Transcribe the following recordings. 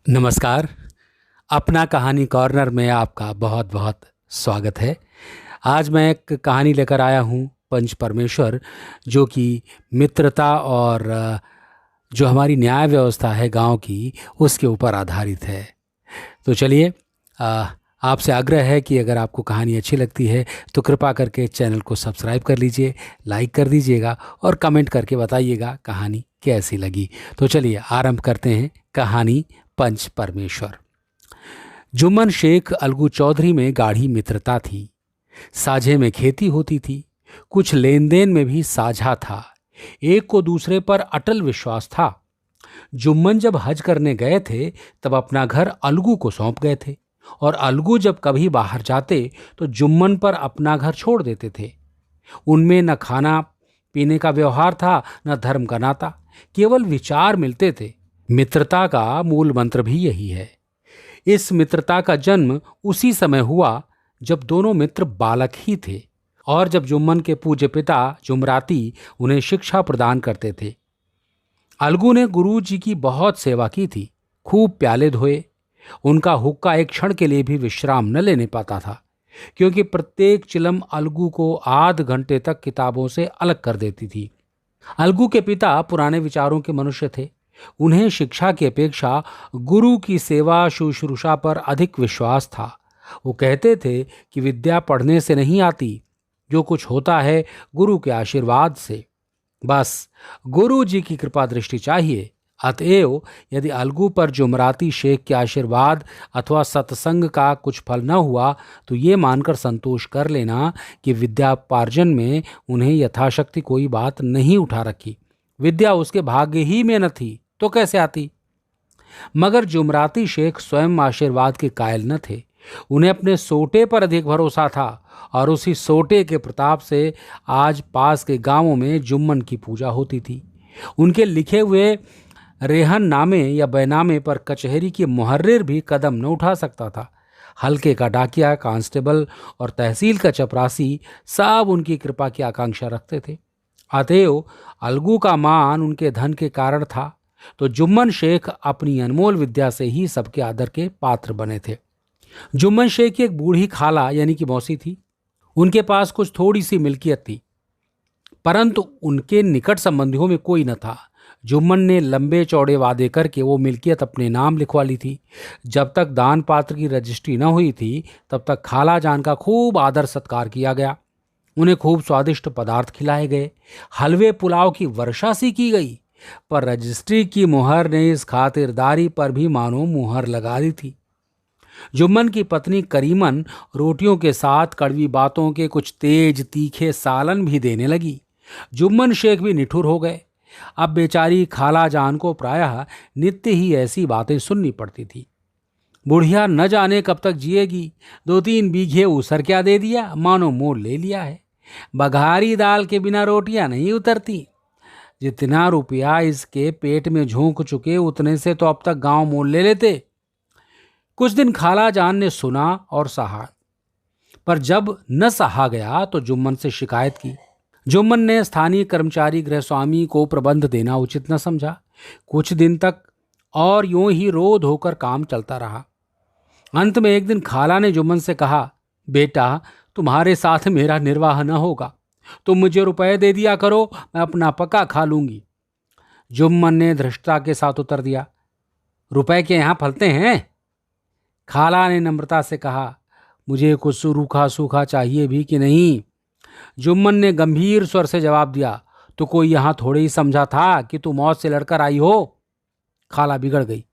नमस्कार। अपना कहानी कॉर्नर में आपका बहुत बहुत स्वागत है। आज मैं एक कहानी लेकर आया हूँ, पंच परमेश्वर, जो कि मित्रता और जो हमारी न्याय व्यवस्था है गांव की, उसके ऊपर आधारित है। तो चलिए, आपसे आग्रह है कि अगर आपको कहानी अच्छी लगती है तो कृपा करके चैनल को सब्सक्राइब कर लीजिए, लाइक कर दीजिएगा और कमेंट करके बताइएगा कहानी कैसी लगी। तो चलिए आरंभ करते हैं कहानी पंच परमेश्वर। जुम्मन शेख अलगू चौधरी में गाढ़ी मित्रता थी। साझे में खेती होती थी, कुछ लेन देन में भी साझा था। एक को दूसरे पर अटल विश्वास था। जुम्मन जब हज करने गए थे तब अपना घर अलगू को सौंप गए थे, और अलगू जब कभी बाहर जाते तो जुम्मन पर अपना घर छोड़ देते थे। उनमें न खाना पीने का व्यवहार था, न धर्म का नाता, केवल विचार मिलते थे। मित्रता का मूल मंत्र भी यही है। इस मित्रता का जन्म उसी समय हुआ जब दोनों मित्र बालक ही थे, और जब जुम्मन के पूज्य पिता जुमराती उन्हें शिक्षा प्रदान करते थे। अलगू ने गुरु जी की बहुत सेवा की थी, खूब प्याले धोए। उनका हुक्का एक क्षण के लिए भी विश्राम न लेने पाता था, क्योंकि प्रत्येक चिलम अलगू को आध घंटे तक किताबों से अलग कर देती थी। अलगू के पिता पुराने विचारों के मनुष्य थे। उन्हें शिक्षा की अपेक्षा गुरु की सेवा शुश्रूषा पर अधिक विश्वास था। वो कहते थे कि विद्या पढ़ने से नहीं आती, जो कुछ होता है गुरु के आशीर्वाद से। बस गुरु जी की कृपा दृष्टि चाहिए। अतएव यदि अलगू पर जुमराती शेख के आशीर्वाद अथवा सत्संग का कुछ फल न हुआ तो ये मानकर संतोष कर लेना कि विद्यापार्जन में उन्हें यथाशक्ति कोई बात नहीं उठा रखी। विद्या उसके भाग्य ही में न थी तो कैसे आती। मगर जुमराती शेख स्वयं आशीर्वाद के कायल न थे। उन्हें अपने सोटे पर अधिक भरोसा था, और उसी सोटे के प्रताप से आज पास के गांवों में जुम्मन की पूजा होती थी। उनके लिखे हुए रेहन नामे या बैनामे पर कचहरी की मुहर्रिर भी कदम न उठा सकता था। हल्के का डाकिया, कांस्टेबल और तहसील का चपरासी सब उनकी कृपा की आकांक्षा रखते थे। अतएव अलगू का मान उनके धन के कारण था, तो जुम्मन शेख अपनी अनमोल विद्या से ही सबके आदर के पात्र बने थे। जुम्मन शेख की एक बूढ़ी खाला यानी कि मौसी थी। उनके पास कुछ थोड़ी सी मिल्कियत थी, परंतु उनके निकट संबंधियों में कोई न था। जुम्मन ने लंबे चौड़े वादे करके वो मिल्कियत अपने नाम लिखवा ली थी। जब तक दान पात्र की रजिस्ट्री न हुई थी तब तक खाला जान का खूब आदर सत्कार किया गया। उन्हें खूब स्वादिष्ट पदार्थ खिलाए गए, हलवे पुलाव की वर्षा सी की गई। पर रजिस्ट्री की मुहर ने इस खातिरदारी पर भी मानो मुहर लगा दी थी। जुम्मन की पत्नी करीमन रोटियों के साथ कड़वी बातों के कुछ तेज तीखे सालन भी देने लगी। जुम्मन शेख भी निठुर हो गए। अब बेचारी खाला जान को प्रायः नित्य ही ऐसी बातें सुननी पड़ती थी। बुढ़िया न जाने कब तक जिएगी, 2-3 बीघे ऊसर क्या दे दिया, मानो मोल ले लिया है। बघारी दाल के बिना रोटियां नहीं उतरती। जितना रुपया इसके पेट में झोंक चुके उतने से तो अब तक गांव मोल ले लेते। कुछ दिन खाला जान ने सुना और सहा, पर जब न सहा गया तो जुम्मन से शिकायत की। जुम्मन ने स्थानीय कर्मचारी गृहस्वामी को प्रबंध देना उचित न समझा। कुछ दिन तक और यूं ही रोध होकर काम चलता रहा। अंत में एक दिन खाला ने जुम्मन से कहा, बेटा, तुम्हारे साथ मेरा निर्वाह न होगा, तुम मुझे रुपए दे दिया करो, मैं अपना पका खा लूंगी। जुम्मन ने धृष्टता के साथ उत्तर दिया, रुपए के यहां फलते हैं? खाला ने नम्रता से कहा, मुझे कुछ रूखा सूखा चाहिए भी कि नहीं। जुम्मन ने गंभीर स्वर से जवाब दिया, तो कोई यहां थोड़े ही समझा था कि तू मौत से लड़कर आई हो। खाला बिगड़ गई।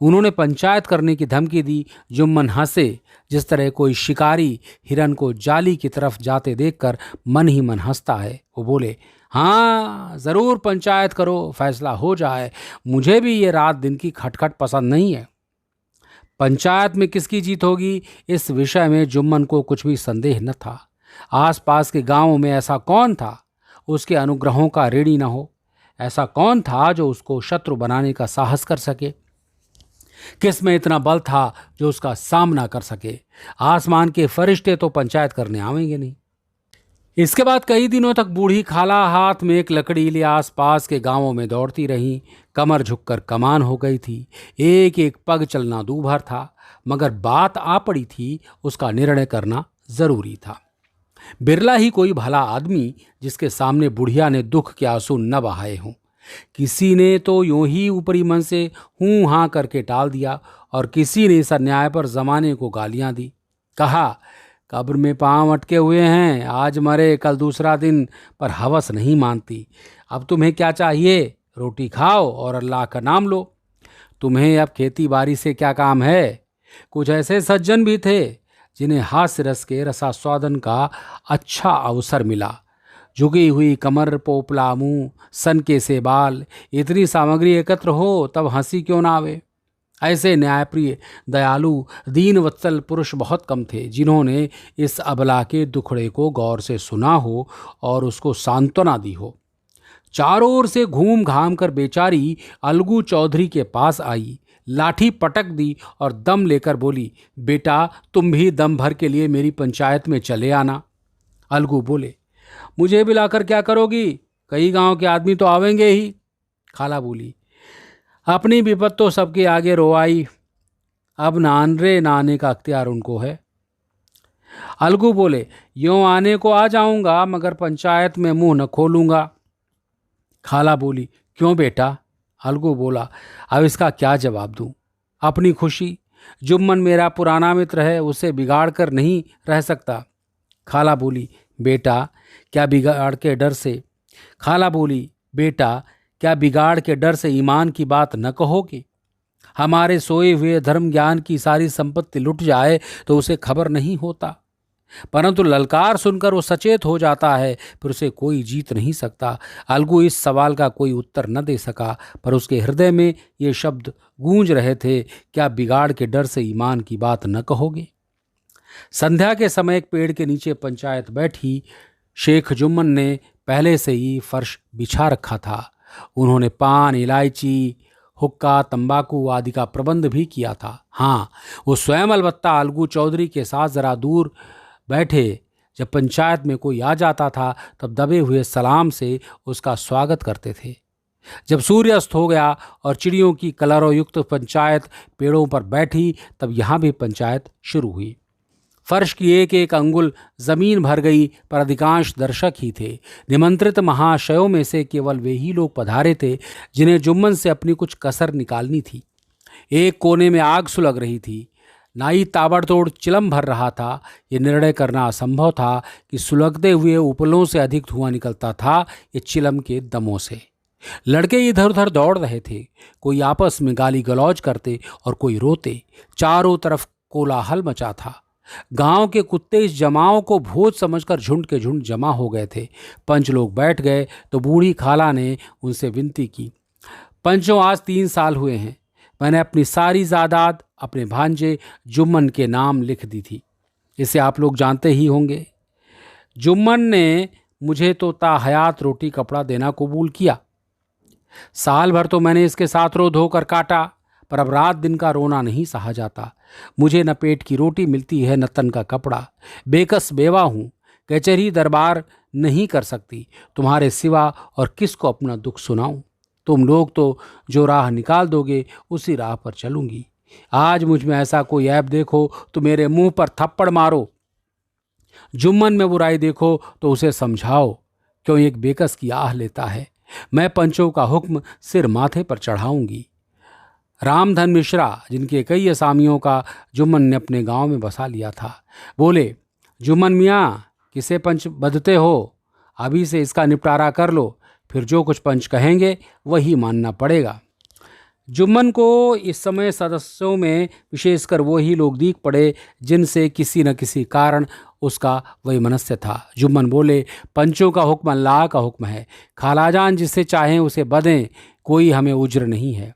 उन्होंने पंचायत करने की धमकी दी। जुम्मन हंसे, जिस तरह कोई शिकारी हिरन को जाली की तरफ जाते देखकर मन ही मन हंसता है। वो बोले, हाँ जरूर पंचायत करो, फैसला हो जाए। मुझे भी ये रात दिन की खटखट पसंद नहीं है। पंचायत में किसकी जीत होगी, इस विषय में जुम्मन को कुछ भी संदेह न था। आसपास के गांवों में ऐसा कौन था उसके अनुग्रहों का ऋणी न हो? ऐसा कौन था जो उसको शत्रु बनाने का साहस कर सके? किस में इतना बल था जो उसका सामना कर सके? आसमान के फरिश्ते तो पंचायत करने आवेंगे नहीं। इसके बाद कई दिनों तक बूढ़ी खाला हाथ में एक लकड़ी लिए आसपास के गांवों में दौड़ती रहीं। कमर झुककर कमान हो गई थी, एक एक पग चलना दूभर था, मगर बात आ पड़ी थी, उसका निर्णय करना जरूरी था। बिरला ही कोई भला आदमी जिसके सामने बुढ़िया ने दुख के आंसू न बहाए हों। किसी ने तो यूं ही ऊपरी मन से हूं हां करके टाल दिया, और किसी ने इस अन्याय पर जमाने को गालियां दी। कहा, कब्र में पांव अटके हुए हैं, आज मरे कल दूसरा दिन, पर हवस नहीं मानती। अब तुम्हें क्या चाहिए? रोटी खाओ और अल्लाह का नाम लो। तुम्हें अब खेती बाड़ी से क्या काम है? कुछ ऐसे सज्जन भी थे जिन्हें हास्य रस के रसास्वादन का अच्छा अवसर मिला। झुकी हुई कमर, पोपला मुंह, सन के से बाल, इतनी सामग्री एकत्र हो तब हंसी क्यों ना आवे। ऐसे न्यायप्रिय, दयालु, दीन वत्सल पुरुष बहुत कम थे जिन्होंने इस अबला के दुखड़े को गौर से सुना हो और उसको सांत्वना दी हो। चारों ओर से घूम घाम कर बेचारी अलगू चौधरी के पास आई, लाठी पटक दी और दम लेकर बोली, बेटा तुम भी दम भर के लिए मेरी पंचायत में चले आना। अलगू बोले, मुझे भी लाकर क्या करोगी? कई गांव के आदमी तो आवेंगे ही। खाला बोली, अपनी विपत तो सबके आगे रोआई, अब नानरे नाने का अख्तियार उनको है। अलगू बोले, यूं आने को आ जाऊंगा मगर पंचायत में मुंह न खोलूंगा। खाला बोली, क्यों बेटा? अलगू बोला, अब इसका क्या जवाब दूं? अपनी खुशी, जुम्मन मेरा पुराना मित्र है, उसे बिगाड़ कर नहीं रह सकता। खाला बोली, बेटा क्या बिगाड़ के डर से क्या बिगाड़ के डर से ईमान की बात न कहोगे? हमारे सोए हुए धर्म ज्ञान की सारी संपत्ति लुट जाए तो उसे खबर नहीं होता, परंतु ललकार सुनकर वो सचेत हो जाता है, फिर उसे कोई जीत नहीं सकता। अलगू इस सवाल का कोई उत्तर न दे सका, पर उसके हृदय में ये शब्द गूंज रहे थे, क्या बिगाड़ के डर से ईमान की बात न कहोगे? संध्या के समय एक पेड़ के नीचे पंचायत बैठी। शेख जुम्मन ने पहले से ही फर्श बिछा रखा था। उन्होंने पान, इलायची, हुक्का, तंबाकू आदि का प्रबंध भी किया था। हाँ, वो स्वयं अलबत्ता अलगू चौधरी के साथ जरा दूर बैठे। जब पंचायत में कोई आ जाता था तब दबे हुए सलाम से उसका स्वागत करते थे। जब सूर्य अस्त हो गया और चिड़ियों की कलरव युक्त पंचायत पेड़ों पर बैठी, तब यहाँ भी पंचायत शुरू हुई। फर्श की एक एक अंगुल जमीन भर गई, पर अधिकांश दर्शक ही थे। निमंत्रित महाशयों में से केवल वे ही लोग पधारे थे जिन्हें जुम्मन से अपनी कुछ कसर निकालनी थी। एक कोने में आग सुलग रही थी। नाई ताबड़तोड़ चिलम भर रहा था। ये निर्णय करना असंभव था कि सुलगते हुए उपलों से अधिक धुआं निकलता था ये चिलम के दमों से। लड़के इधर उधर दौड़ रहे थे, कोई आपस में गाली गलौज करते और कोई रोते। चारों तरफ कोलाहल मचा था। गांव के कुत्ते इस जमाव को भोज समझकर झुंड के झुंड जमा हो गए थे। पंच लोग बैठ गए तो बूढ़ी खाला ने उनसे विनती की, पंचों आज 3 साल हुए हैं, मैंने अपनी सारी जायदाद अपने भांजे जुम्मन के नाम लिख दी थी। इसे आप लोग जानते ही होंगे। जुम्मन ने मुझे तो ताहयात रोटी कपड़ा देना कबूल किया। साल भर तो मैंने इसके साथ रो धोकर काटा, पर अब रात दिन का रोना नहीं सहा जाता। मुझे न पेट की रोटी मिलती है न तन का कपड़ा। बेकस बेवा हूँ, कचहरी दरबार नहीं कर सकती तुम्हारे सिवा, और किसको अपना दुख सुनाऊं? तुम लोग तो जो राह निकाल दोगे उसी राह पर चलूंगी। आज मुझ में ऐसा कोई ऐब देखो तो मेरे मुंह पर थप्पड़ मारो। जुम्मन में बुराई देखो तो उसे समझाओ क्यों एक बेकस की आह लेता है। मैं पंचों का हुक्म सिर माथे पर चढ़ाऊंगी। रामधन मिश्रा, जिनके कई असामियों का जुम्मन ने अपने गांव में बसा लिया था, बोले, जुम्मन मियाँ किसे पंच बदते हो? अभी से इसका निपटारा कर लो, फिर जो कुछ पंच कहेंगे वही मानना पड़ेगा। जुम्मन को इस समय सदस्यों में विशेषकर वो ही लोग दीख पड़े जिनसे किसी न किसी कारण उसका वही मनस्य था। जुम्मन बोले, पंचों का हुक्म अल्लाह का हुक्म है। खालाजान जिसे चाहें उसे बदें, कोई हमें उज्र नहीं है।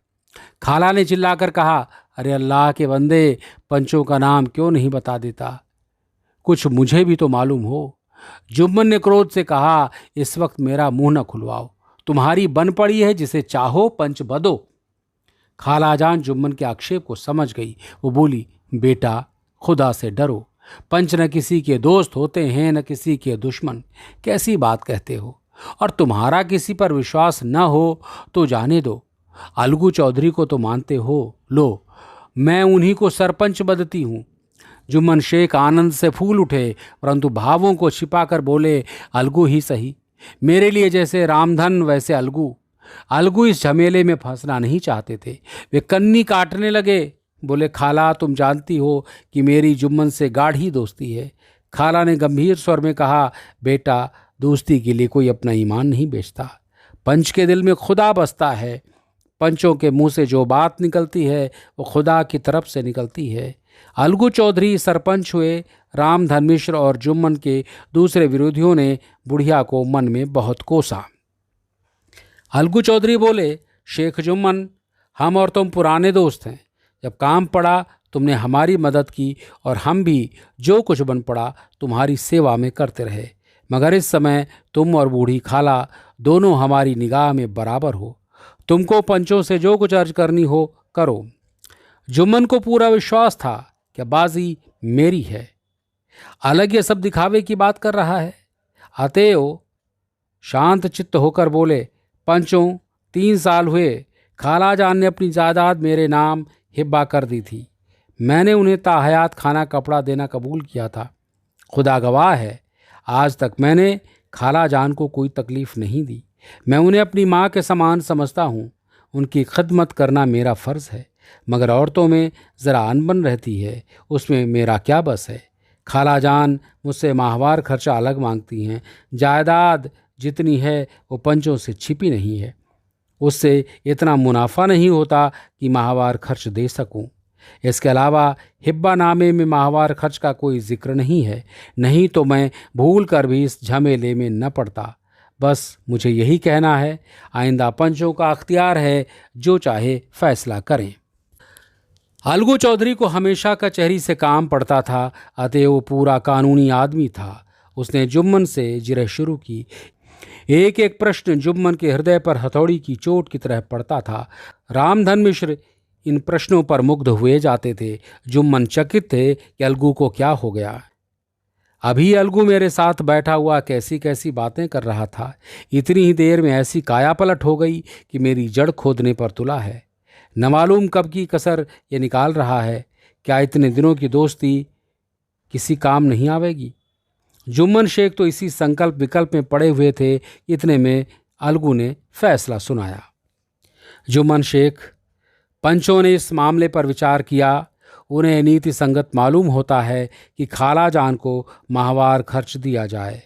खाला ने चिल्लाकर कहा, अरे अल्लाह के बंदे, पंचों का नाम क्यों नहीं बता देता? कुछ मुझे भी तो मालूम हो। जुम्मन ने क्रोध से कहा, इस वक्त मेरा मुंह न खुलवाओ, तुम्हारी बन पड़ी है, जिसे चाहो पंच बदो। खालाजान जुम्मन के आक्षेप को समझ गई। वो बोली, बेटा खुदा से डरो, पंच न किसी के दोस्त होते हैं न किसी के दुश्मन। कैसी बात कहते हो? और तुम्हारा किसी पर विश्वास न हो तो जाने दो, अलगू चौधरी को तो मानते हो, लो मैं उन्हीं को सरपंच बदती हूँ। जुम्मन शेख आनंद से फूल उठे, परंतु भावों को छिपाकर बोले, अलगू ही सही। मेरे लिए जैसे रामधन वैसे अलगू। अलगू इस झमेले में फंसना नहीं चाहते थे। वे कन्नी काटने लगे। बोले, खाला तुम जानती हो कि मेरी जुम्मन से गाढ़ी दोस्ती है। खाला ने गंभीर स्वर में कहा, बेटा दोस्ती के लिए कोई अपना ईमान नहीं बेचता। पंच के दिल में खुदा बसता है। पंचों के मुंह से जो बात निकलती है वो खुदा की तरफ से निकलती है। अलगू चौधरी सरपंच हुए। रामधन मिश्र और जुम्मन के दूसरे विरोधियों ने बुढ़िया को मन में बहुत कोसा। अलगू चौधरी बोले, शेख जुम्मन, हम और तुम पुराने दोस्त हैं। जब काम पड़ा तुमने हमारी मदद की और हम भी जो कुछ बन पड़ा तुम्हारी सेवा में करते रहे, मगर इस समय तुम और बूढ़ी खाला दोनों हमारी निगाह में बराबर हो। तुमको पंचों से जो कुछ अर्ज करनी हो करो। जुम्मन को पूरा विश्वास था कि बाजी मेरी है। अलग ये सब दिखावे की बात कर रहा है। अतएव शांत चित्त होकर बोले, पंचों 3 साल हुए खाला जान ने अपनी जायदाद मेरे नाम हिब्बा कर दी थी। मैंने उन्हें ताहयात खाना कपड़ा देना कबूल किया था। खुदा गवाह है, आज तक मैंने खाला जान को कोई तकलीफ नहीं दी। मैं उन्हें अपनी माँ के समान समझता हूँ। उनकी खिदमत करना मेरा फ़र्ज़ है, मगर औरतों में ज़रा अनबन रहती है, उसमें मेरा क्या बस है। खाला जान मुझसे माहवार खर्चा अलग मांगती हैं। जायदाद जितनी है वो पंचों से छिपी नहीं है। उससे इतना मुनाफा नहीं होता कि माहवार खर्च दे सकूं। इसके अलावा हिब्बा नामे में माहवार खर्च का कोई जिक्र नहीं है। नहीं तो मैं भूल कर भी इस झमेले में न पड़ता। बस मुझे यही कहना है, आइंदा पंचों का अख्तियार है, जो चाहे फैसला करें। अलगू चौधरी को हमेशा कचहरी से काम पड़ता था, अतः वो पूरा कानूनी आदमी था। उसने जुम्मन से जिरह शुरू की। एक एक प्रश्न जुम्मन के हृदय पर हथौड़ी की चोट की तरह पड़ता था। रामधन मिश्र इन प्रश्नों पर मुग्ध हुए जाते थे। जुम्मन चकित थे कि अलगू को क्या हो गया। अभी अलगू मेरे साथ बैठा हुआ कैसी कैसी बातें कर रहा था, इतनी ही देर में ऐसी काया पलट हो गई कि मेरी जड़ खोदने पर तुला है। न मालूम कब की कसर ये निकाल रहा है। क्या इतने दिनों की दोस्ती किसी काम नहीं आवेगी? जुम्मन शेख तो इसी संकल्प विकल्प में पड़े हुए थे। इतने में अलगू ने फैसला सुनाया। जुम्मन शेख, पंचों ने इस मामले पर विचार किया। उन्हें नीति संगत मालूम होता है कि खाला जान को माहवार खर्च दिया जाए।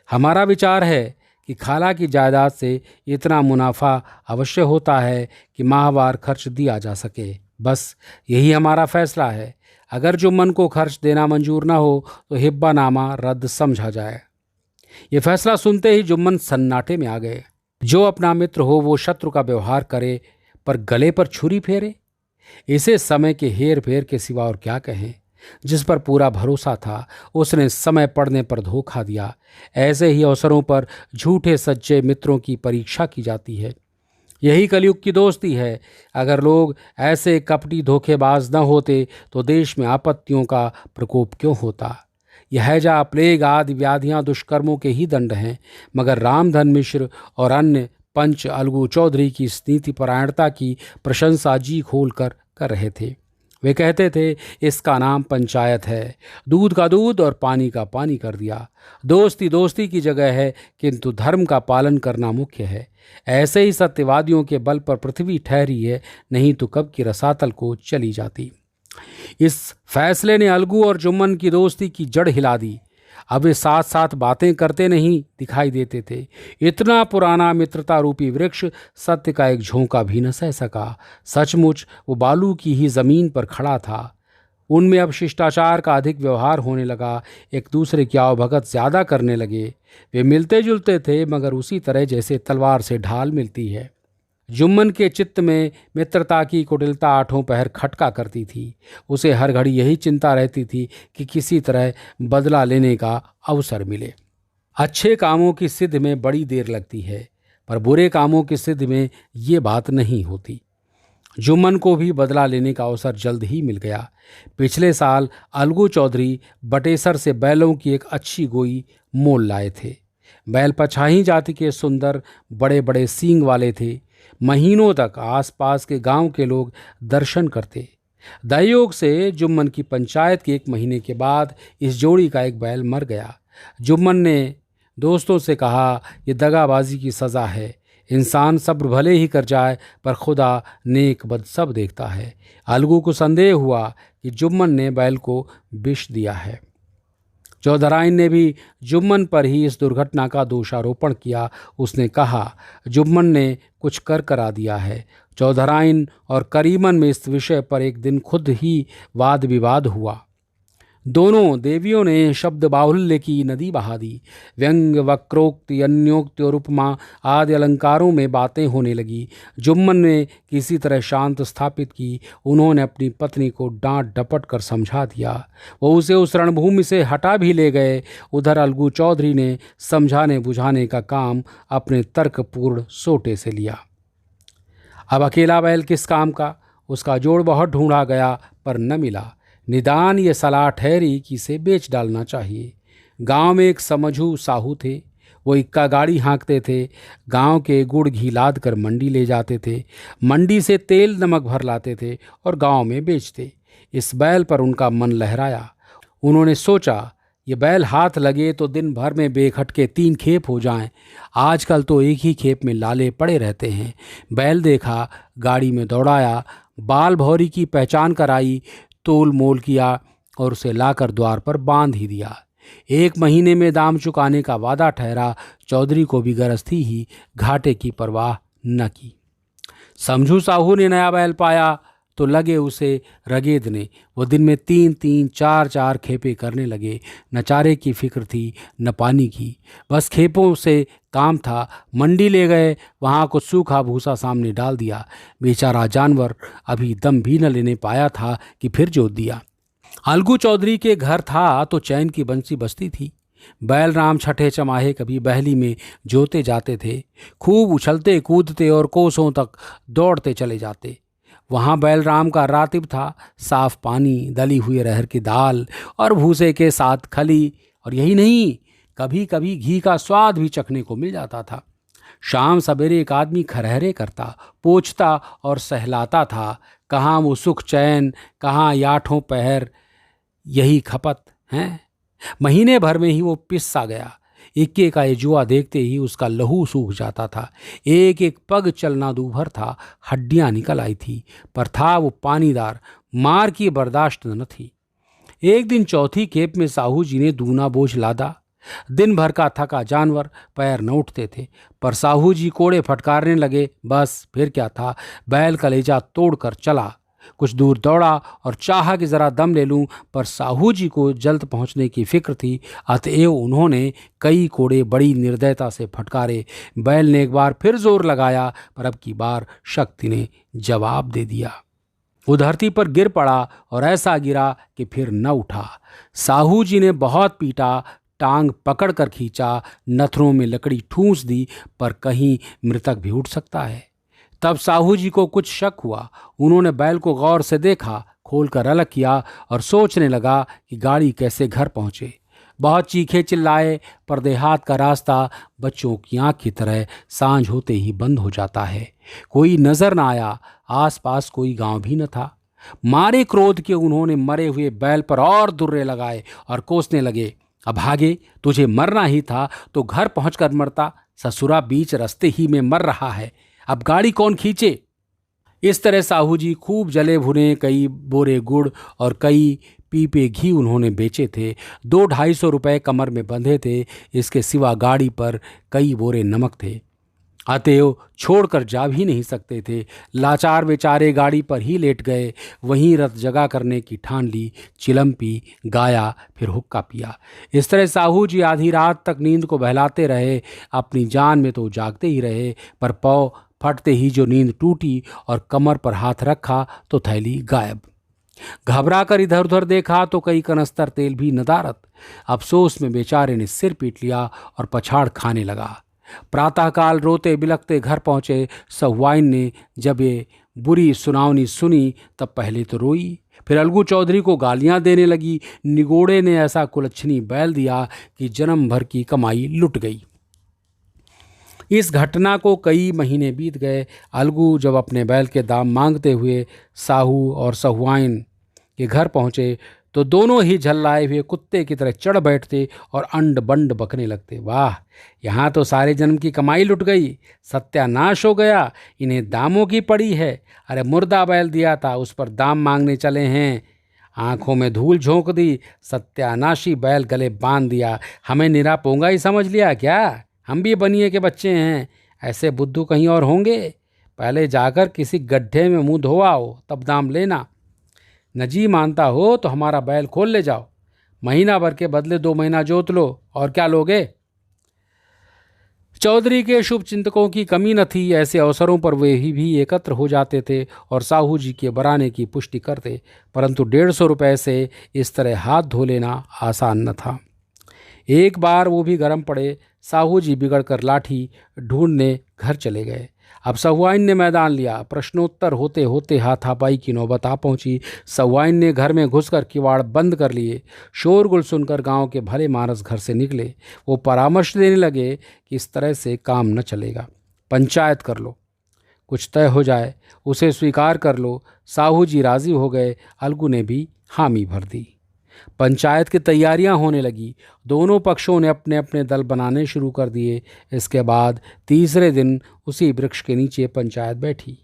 हमारा विचार है कि खाला की जायदाद से इतना मुनाफा अवश्य होता है कि माहवार खर्च दिया जा सके। बस यही हमारा फैसला है। अगर जुम्मन को खर्च देना मंजूर ना हो तो हिब्बा नामा रद्द समझा जाए। ये फैसला सुनते ही जुम्मन सन्नाटे में आ गए। जो अपना मित्र हो वो शत्रु का व्यवहार करे, पर गले पर छुरी फेरे, इसे समय के हेर फेर के सिवा और क्या कहें। जिस पर पूरा भरोसा था उसने समय पड़ने पर धोखा दिया। ऐसे ही अवसरों पर झूठे सच्चे मित्रों की परीक्षा की जाती है। यही कलयुग की दोस्ती है। अगर लोग ऐसे कपटी धोखेबाज न होते तो देश में आपत्तियों का प्रकोप क्यों होता। यह हैजा, प्लेग आदि व्याधियां दुष्कर्मों के ही दंड हैं, मगर रामधन मिश्र और अन्य पंच अलगू चौधरी की इस नीति परायणता की प्रशंसा जी खोल कर रहे थे। वे कहते थे, इसका नाम पंचायत है। दूध का दूध और पानी का पानी कर दिया। दोस्ती दोस्ती की जगह है, किंतु धर्म का पालन करना मुख्य है। ऐसे ही सत्यवादियों के बल पर पृथ्वी ठहरी है, नहीं तो कब की रसातल को चली जाती। इस फैसले ने अलगू और जुम्मन की दोस्ती की जड़ हिला दी। अब वे साथ साथ बातें करते नहीं दिखाई देते थे। इतना पुराना मित्रता रूपी वृक्ष सत्य का एक झोंका भी न सह सका। सचमुच वो बालू की ही जमीन पर खड़ा था। उनमें अब शिष्टाचार का अधिक व्यवहार होने लगा। एक दूसरे की आवभगत ज्यादा करने लगे। वे मिलते जुलते थे, मगर उसी तरह जैसे तलवार से ढाल मिलती है। जुम्मन के चित्त में मित्रता की कुटिलता आठों पहर खटका करती थी। उसे हर घड़ी यही चिंता रहती थी कि किसी तरह बदला लेने का अवसर मिले। अच्छे कामों की सिद्ध में बड़ी देर लगती है, पर बुरे कामों की सिद्ध में ये बात नहीं होती। जुम्मन को भी बदला लेने का अवसर जल्द ही मिल गया। पिछले साल अलगू चौधरी बटेसर से बैलों की एक अच्छी गोई मोल लाए थे। बैल पछाही जाति के सुंदर बड़े बड़े सींग वाले थे। महीनों तक आसपास के गांव के लोग दर्शन करते। दयोग से जुम्मन की पंचायत के 1 महीने के बाद इस जोड़ी का एक बैल मर गया। जुम्मन ने दोस्तों से कहा, यह दगाबाजी की सज़ा है। इंसान सब्र भले ही कर जाए, पर खुदा नेक बद सब देखता है। अलगू को संदेह हुआ कि जुम्मन ने बैल को विष दिया है। चौधराइन ने भी जुम्मन पर ही इस दुर्घटना का दोषारोपण किया। उसने कहा, जुम्मन ने कुछ कर करा दिया है। चौधराइन और करीमन में इस विषय पर एक दिन खुद ही वाद विवाद हुआ। दोनों देवियों ने शब्द बाहुल्य की नदी बहा दी। व्यंग, वक्रोक्ति, अन्योक्ति और उपमा आदि अलंकारों में बातें होने लगी। जुम्मन ने किसी तरह शांत स्थापित की। उन्होंने अपनी पत्नी को डांट डपट कर समझा दिया। वो उसे उस रणभूमि से हटा भी ले गए। उधर अलगू चौधरी ने समझाने बुझाने का काम अपने तर्कपूर्ण सोटे से लिया। अब अकेला बैल किस काम का? उसका जोड़ बहुत ढूंढा गया पर न मिला। निदान ये सलाह ठहरी कि इसे बेच डालना चाहिए। गांव में एक समझू साहू थे। वो इक्का गाड़ी हाँकते थे। गांव के गुड़ घी लाद कर मंडी ले जाते थे। मंडी से तेल नमक भर लाते थे और गांव में बेचते। इस बैल पर उनका मन लहराया। उन्होंने सोचा, ये बैल हाथ लगे तो दिन भर में बेखटके 3 खेप हो जाएं। आजकल तो एक ही खेप में लाले पड़े रहते हैं। बैल देखा, गाड़ी में दौड़ाया, बाल भौरी की पहचान कराई, तोल मोल किया और उसे लाकर द्वार पर बांध ही दिया। 1 महीने में दाम चुकाने का वादा ठहरा। चौधरी को भी गरजथी ही घाटे की परवाह न की। समझू साहू ने नया बैल पाया तो लगे उसे रगेदने। वो दिन में 3-3, 4-4 खेपे करने लगे। न चारे की फिक्र थी न पानी की, बस खेपों से काम था। मंडी ले गए, वहाँ कुछ सूखा भूसा सामने डाल दिया। बेचारा जानवर अभी दम भी न लेने पाया था कि फिर जोत दिया। अलगू चौधरी के घर था तो चैन की बंसी बजती थी। बैलराम छठे चमाहे कभी बहली में जोते जाते थे। खूब उछलते कूदते और कोसों तक दौड़ते चले जाते। वहाँ बैलराम का रातिब था। साफ पानी, दली हुई अरहर की दाल और भूसे के साथ खली, और यही नहीं, कभी कभी घी का स्वाद भी चखने को मिल जाता था। शाम सवेरे एक आदमी खरहरे करता, पोंछता और सहलाता था। कहाँ वो सुख चैन, कहाँ याठों पहर, यही खपत हैं। महीने भर में ही वो पिस सा गया। इक्के का ये जुआ देखते ही उसका लहू सूख जाता था। एक एक पग चलना दूभर था। हड्डियां निकल आई थी, पर था वो पानीदार, मार की बर्दाश्त न थी। एक दिन चौथी खेप में साहू जी ने दूना बोझ लादा। दिन भर का थका जानवर, पैर न उठते थे, पर साहू जी कोड़े फटकारने लगे। बस फिर क्या था, बैल कलेजा तोड़कर चला। कुछ दूर दौड़ा और चाहा कि जरा दम ले लूं, पर साहू जी को जल्द पहुंचने की फिक्र थी। अतएव उन्होंने कई कोड़े बड़ी निर्दयता से फटकारे। बैल ने एक बार फिर जोर लगाया, पर अब की बार शक्ति ने जवाब दे दिया। वो धरती पर गिर पड़ा और ऐसा गिरा कि फिर न उठा। साहू जी ने बहुत पीटा, टांग पकड़ कर खींचा, नथनों में लकड़ी ठूंस दी, पर कहीं मृतक भी उठ सकता है। तब साहू जी को कुछ शक हुआ। उन्होंने बैल को गौर से देखा, खोलकर अलग किया और सोचने लगा कि गाड़ी कैसे घर पहुंचे। बहुत चीखे चिल्लाए, पर देहात का रास्ता बच्चों की आंख की तरह सांझ होते ही बंद हो जाता है। कोई नजर न आया। आसपास कोई गांव भी न था। मारे क्रोध के उन्होंने मरे हुए बैल पर और दुर्रे लगाए और कोसने लगे, अब भागे, तुझे मरना ही था तो घर पहुंचकर मरता। ससुरा बीच रास्ते ही में मर रहा है, अब गाड़ी कौन खींचे। इस तरह साहू जी खूब जले भुने कई बोरे गुड़ और कई पीपे घी उन्होंने बेचे थे। 200-250 रुपए कमर में बंधे थे। इसके सिवा गाड़ी पर कई बोरे नमक थे। अतएव छोड़कर जा भी नहीं सकते थे। लाचार बेचारे गाड़ी पर ही लेट गए। वहीं रत जगा करने की ठान ली। चिलम पी, गाया, फिर हुक्का पिया। इस तरह साहू जी आधी रात तक नींद को बहलाते रहे। अपनी जान में तो जागते ही रहे, पर पौ फटते ही जो नींद टूटी और कमर पर हाथ रखा तो थैली गायब। घबरा कर इधर उधर देखा तो कई कनस्तर तेल भी नदारत। अफसोस में बेचारे ने सिर पीट लिया और पछाड़ खाने लगा। प्रातःकाल रोते बिलखते घर पहुंचे। सहुआइन ने जब ये बुरी सुनावनी सुनी तब पहले तो रोई, फिर अलगू चौधरी को गालियां देने लगी। निगोड़े ने ऐसा कुलच्छनी बैल दिया कि जन्म भर की कमाई लुट गई। इस घटना को कई महीने बीत गए। अलगू जब अपने बैल के दाम मांगते हुए साहू और सहुआइन के घर पहुंचे तो दोनों ही झल्लाए हुए कुत्ते की तरह चढ़ बैठते और अंड बंड बकने लगते। वाह, यहाँ तो सारे जन्म की कमाई लुट गई, सत्यानाश हो गया, इन्हें दामों की पड़ी है। अरे मुर्दा बैल दिया था, उस पर दाम मांगने चले हैं। आंखों में धूल झोंक दी, सत्यानाशी बैल गले बांध दिया। हमें निरा पोंगा ही समझ लिया क्या? हम भी बनिए के बच्चे हैं, ऐसे बुद्धू कहीं और होंगे? पहले जाकर किसी गड्ढे में मुंह धोआओ, तब दाम लेना। नजी मानता हो तो हमारा बैल खोल ले जाओ, महीना भर के बदले 2 महीना जोत लो, और क्या लोगे? चौधरी के शुभ चिंतकों की कमी न थी। ऐसे अवसरों पर वे ही भी एकत्र हो जाते थे और साहू जी के बराने की पुष्टि करते, परंतु 150 रुपये से इस तरह हाथ धो लेना आसान न था। एक बार वो भी गर्म पड़े। साहू जी बिगड़कर लाठी ढूंढने घर चले गए। अब सहुआइन ने मैदान लिया। प्रश्नोत्तर होते होते हाथापाई की नौबत आ पहुंची। सहुआइन ने घर में घुसकर किवाड़ बंद कर लिए। शोरगुल सुनकर गांव के भले मानस घर से निकले। वो परामर्श देने लगे कि इस तरह से काम न चलेगा, पंचायत कर लो, कुछ तय हो जाए, उसे स्वीकार कर लो। साहू जी राजी हो गए। अलगू ने भी हामी भर दी। पंचायत की तैयारियां होने लगी। दोनों पक्षों ने अपने अपने दल बनाने शुरू कर दिए। इसके बाद तीसरे दिन उसी वृक्ष के नीचे पंचायत बैठी।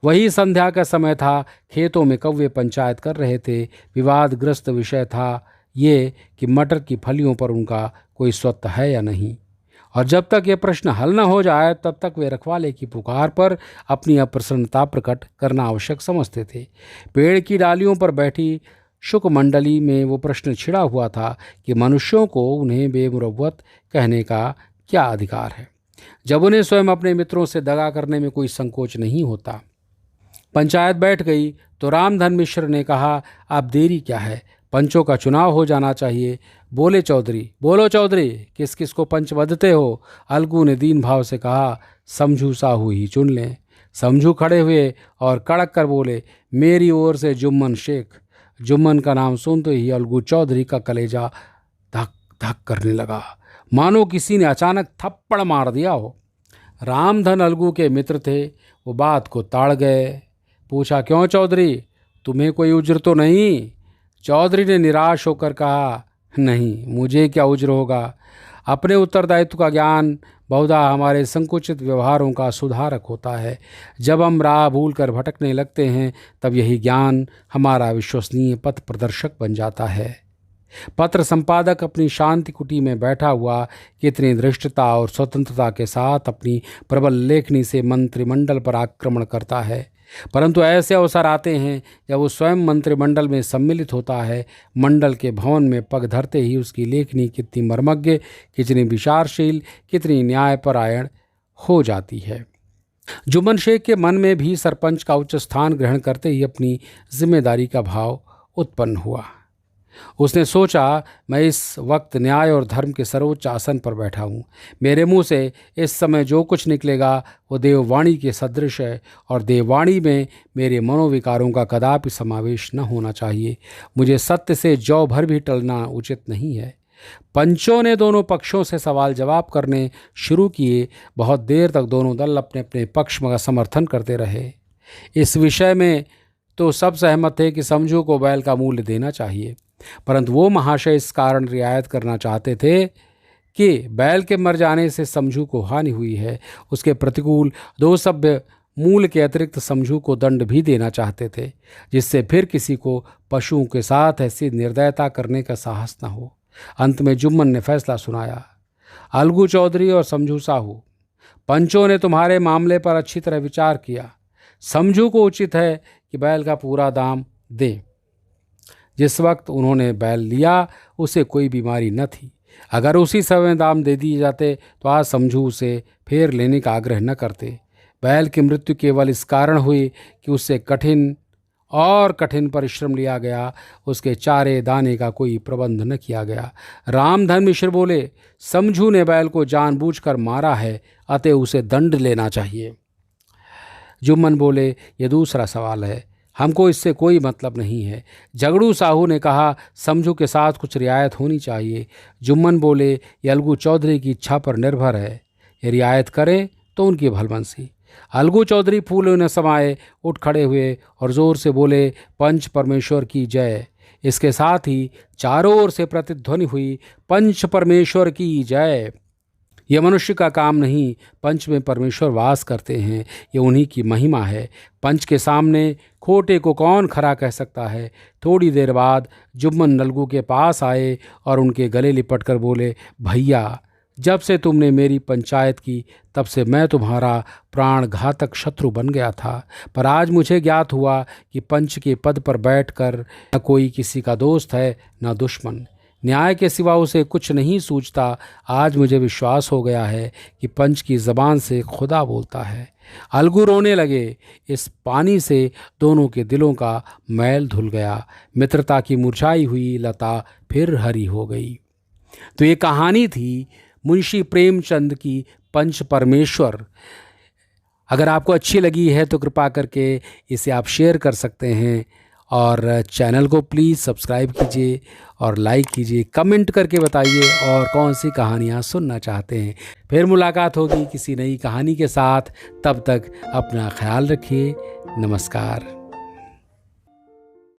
वही संध्या का समय था। खेतों में कौवे पंचायत कर रहे थे। विवादग्रस्त विषय था ये कि मटर की फलियों पर उनका कोई स्वत्व है या नहीं, और जब तक ये प्रश्न हल न हो जाए तब तक वे रखवाले की पुकार पर अपनी अप्रसन्नता प्रकट करना आवश्यक समझते थे। पेड़ की डालियों पर बैठी शुक मंडली में वो प्रश्न छिड़ा हुआ था कि मनुष्यों को उन्हें बेमुरव्वत कहने का क्या अधिकार है, जब उन्हें स्वयं अपने मित्रों से दगा करने में कोई संकोच नहीं होता। पंचायत बैठ गई तो रामधन मिश्र ने कहा, अब देरी क्या है, पंचों का चुनाव हो जाना चाहिए। बोले चौधरी, बोलो चौधरी, किस किस को पंच बदते हो? अलगू ने दीन भाव से कहा, समझू साहू ही चुन लें। समझू खड़े हुए और कड़क कर बोले, मेरी ओर से जुम्मन शेख। जुम्मन का नाम सुनते ही अलगू चौधरी का कलेजा धक धक करने लगा, मानो किसी ने अचानक थप्पड़ मार दिया हो। रामधन अलगू के मित्र थे, वो बात को ताड़ गए। पूछा, क्यों चौधरी, तुम्हें कोई उज्र तो नहीं? चौधरी ने निराश होकर कहा, नहीं, मुझे क्या उज्र होगा। अपने उत्तरदायित्व का ज्ञान बहुधा हमारे संकुचित व्यवहारों का सुधारक होता है। जब हम राह भूल कर भटकने लगते हैं तब यही ज्ञान हमारा विश्वसनीय पथ प्रदर्शक बन जाता है। पत्र संपादक अपनी शांति कुटी में बैठा हुआ कितनी धृष्टता और स्वतंत्रता के साथ अपनी प्रबल लेखनी से मंत्रिमंडल पर आक्रमण करता है, परंतु ऐसे अवसर आते हैं जब वो स्वयं मंत्रिमंडल में सम्मिलित होता है। मंडल के भवन में पग धरते ही उसकी लेखनी कितनी मर्मज्ञ, कितनी विचारशील, कितनी न्यायपरायण हो जाती है। जुम्मन शेख के मन में भी सरपंच का उच्च स्थान ग्रहण करते ही अपनी जिम्मेदारी का भाव उत्पन्न हुआ। उसने सोचा, मैं इस वक्त न्याय और धर्म के सर्वोच्च आसन पर बैठा हूँ। मेरे मुंह से इस समय जो कुछ निकलेगा वो देववाणी के सदृश है, और देववाणी में मेरे मनोविकारों का कदापि समावेश न होना चाहिए। मुझे सत्य से जौ भर भी टलना उचित नहीं है। पंचों ने दोनों पक्षों से सवाल जवाब करने शुरू किए। बहुत देर तक दोनों दल अपने अपने पक्ष का समर्थन करते रहे। इस विषय में तो सब सहमत थे कि समझू को बैल का मूल्य देना चाहिए, परंतु वो महाशय इस कारण रियायत करना चाहते थे कि बैल के मर जाने से समझू को हानि हुई है। उसके प्रतिकूल 2 सभ्य मूल के अतिरिक्त समझू को दंड भी देना चाहते थे, जिससे फिर किसी को पशुओं के साथ ऐसी निर्दयता करने का साहस न हो। अंत में जुम्मन ने फैसला सुनाया, अलगू चौधरी और समझू साहू, पंचों ने तुम्हारे मामले पर अच्छी तरह विचार किया। समझू को उचित है कि बैल का पूरा दाम दें। जिस वक्त उन्होंने बैल लिया उसे कोई बीमारी न थी। अगर उसी समय दाम दे दिए जाते तो आज समझू उसे फेर लेने का आग्रह न करते। बैल की मृत्यु केवल इस कारण हुई कि उससे कठिन परिश्रम लिया गया, उसके चारे दाने का कोई प्रबंध न किया गया। रामधन मिश्र बोले, समझू ने बैल को जानबूझकर मारा है, अतः उसे दंड लेना चाहिए। जुम्मन बोले, ये दूसरा सवाल है, हमको इससे कोई मतलब नहीं है। झगड़ू साहू ने कहा, समझू के साथ कुछ रियायत होनी चाहिए। जुम्मन बोले, ये अलगू चौधरी की इच्छा पर निर्भर है। रियायत करें तो उनकी भलमनसी। अलगू चौधरी फूलों न समाये उठ खड़े हुए और जोर से बोले, पंच परमेश्वर की जय। इसके साथ ही चारों ओर से प्रतिध्वनि हुई, पंच परमेश्वर की जय। यह मनुष्य का काम नहीं, पंच में परमेश्वर वास करते हैं, ये उन्हीं की महिमा है। पंच के सामने खोटे को कौन खरा कह सकता है। थोड़ी देर बाद जुम्मन नलगू के पास आए और उनके गले लिपट कर बोले, भैया, जब से तुमने मेरी पंचायत की तब से मैं तुम्हारा प्राणघातक शत्रु बन गया था, पर आज मुझे ज्ञात हुआ कि पंच के पद पर बैठकर न कोई किसी का दोस्त है न दुश्मन। न्याय के सिवा उसे कुछ नहीं सूझता। आज मुझे विश्वास हो गया है कि पंच की ज़बान से खुदा बोलता है। अलगू रोने लगे। इस पानी से दोनों के दिलों का मैल धुल गया। मित्रता की मुरझाई हुई लता फिर हरी हो गई। तो ये कहानी थी मुंशी प्रेमचंद की पंच परमेश्वर। अगर आपको अच्छी लगी है तो कृपा करके इसे आप शेयर कर सकते हैं और चैनल को प्लीज़ सब्सक्राइब कीजिए और लाइक कीजिए। कमेंट करके बताइए और कौन सी कहानियाँ सुनना चाहते हैं। फिर मुलाकात होगी किसी नई कहानी के साथ। तब तक अपना ख्याल रखिए। नमस्कार।